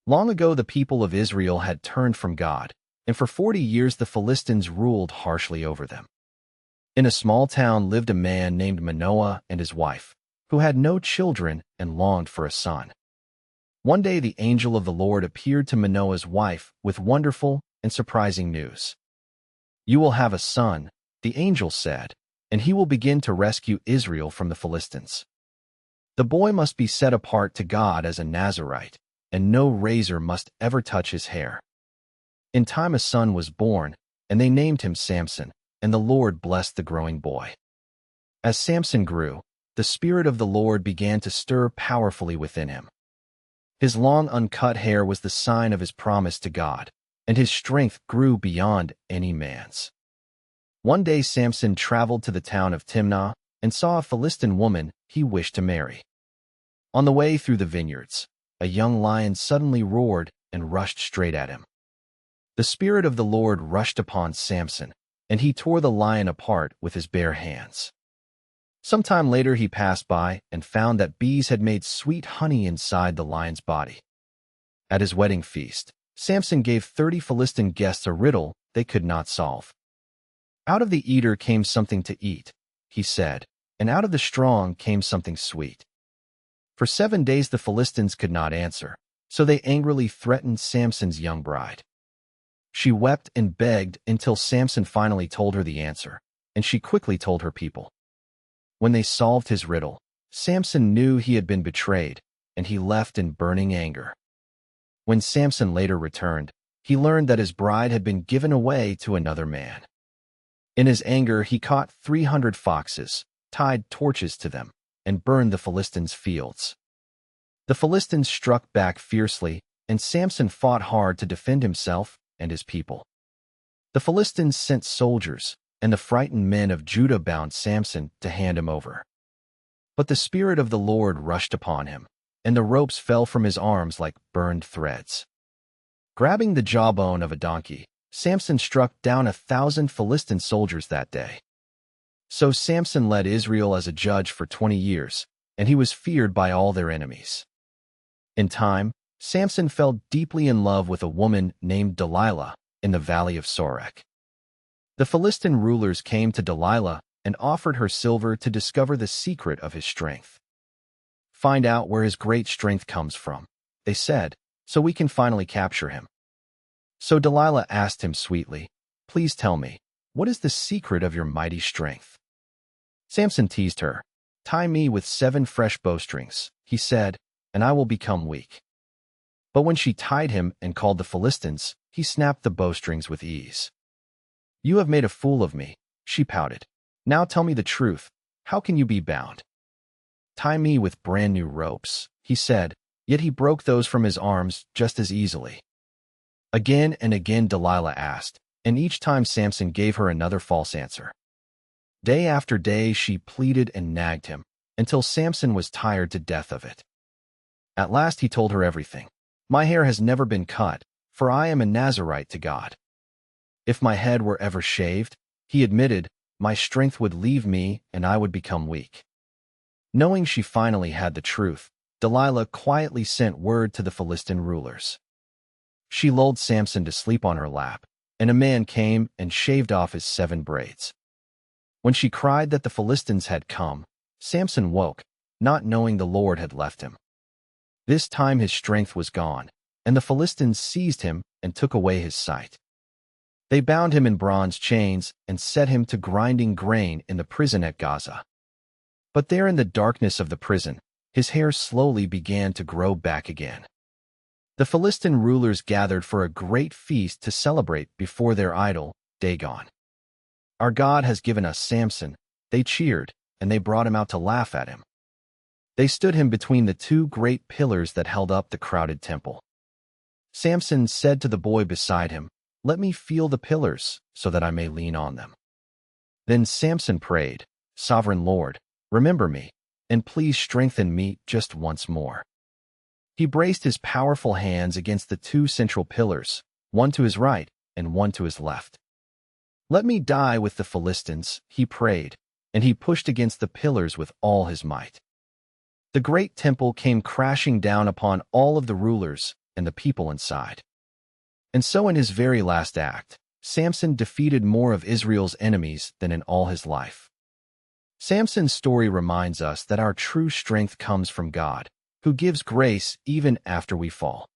Long ago the people of Israel had turned from God, and for 40 years the Philistines ruled harshly over them. In a small town lived a man named Manoah and his wife, who had no children and longed for a son. One day the angel of the Lord appeared to Manoah's wife with wonderful and surprising news. "You will have a son," the angel said, "and he will begin to rescue Israel from the Philistines. The boy must be set apart to God as a Nazirite, and no razor must ever touch his hair." In time a son was born, and they named him Samson, and the Lord blessed the growing boy. As Samson grew, the Spirit of the Lord began to stir powerfully within him. His long uncut hair was the sign of his promise to God, and his strength grew beyond any man's. One day Samson traveled to the town of Timnah and saw a Philistine woman he wished to marry. On the way through the vineyards, a young lion suddenly roared and rushed straight at him. The Spirit of the Lord rushed upon Samson, and he tore the lion apart with his bare hands. Some time later he passed by and found that bees had made sweet honey inside the lion's body. At his wedding feast, Samson gave 30 Philistine guests a riddle they could not solve. "Out of the eater came something to eat," he said, "and out of the strong came something sweet." For 7 days the Philistines could not answer, so they angrily threatened Samson's young bride. She wept and begged until Samson finally told her the answer, and she quickly told her people. When they solved his riddle, Samson knew he had been betrayed, and he left in burning anger. When Samson later returned, he learned that his bride had been given away to another man. In his anger, he caught 300 foxes, tied torches to them, and burned the Philistines' fields. The Philistines struck back fiercely, and Samson fought hard to defend himself and his people. The Philistines sent soldiers, and the frightened men of Judah bound Samson to hand him over. But the Spirit of the Lord rushed upon him, and the ropes fell from his arms like burned threads. Grabbing the jawbone of a donkey, Samson struck down 1,000 Philistine soldiers that day. So Samson led Israel as a judge for 20 years, and he was feared by all their enemies. In time, Samson fell deeply in love with a woman named Delilah in the valley of Sorek. The Philistine rulers came to Delilah and offered her silver to discover the secret of his strength. "Find out where his great strength comes from," they said, "so we can finally capture him." So Delilah asked him sweetly, "Please tell me, what is the secret of your mighty strength?" Samson teased her. "Tie me with 7 fresh bowstrings," he said, "and I will become weak." But when she tied him and called the Philistines, he snapped the bowstrings with ease. "You have made a fool of me," she pouted. "Now tell me the truth. How can you be bound?" "Tie me with brand new ropes," he said, yet he broke those from his arms just as easily. Again and again Delilah asked, and each time Samson gave her another false answer. Day after day she pleaded and nagged him, until Samson was tired to death of it. At last he told her everything. "My hair has never been cut, for I am a Nazirite to God. If my head were ever shaved," he admitted, "my strength would leave me and I would become weak." Knowing she finally had the truth, Delilah quietly sent word to the Philistine rulers. She lulled Samson to sleep on her lap, and a man came and shaved off his 7 braids. When she cried that the Philistines had come, Samson woke, not knowing the Lord had left him. This time his strength was gone, and the Philistines seized him and took away his sight. They bound him in bronze chains and set him to grinding grain in the prison at Gaza. But there in the darkness of the prison, his hair slowly began to grow back again. The Philistine rulers gathered for a great feast to celebrate before their idol, Dagon. "Our God has given us Samson," they cheered, and they brought him out to laugh at him. They stood him between the 2 great pillars that held up the crowded temple. Samson said to the boy beside him, "Let me feel the pillars, so that I may lean on them." Then Samson prayed, "Sovereign Lord, remember me, and please strengthen me just once more." He braced his powerful hands against the 2 central pillars, one to his right and one to his left. "Let me die with the Philistines," he prayed, and he pushed against the pillars with all his might. The great temple came crashing down upon all of the rulers, and the people inside. And so in his very last act, Samson defeated more of Israel's enemies than in all his life. Samson's story reminds us that our true strength comes from God, who gives grace even after we fall.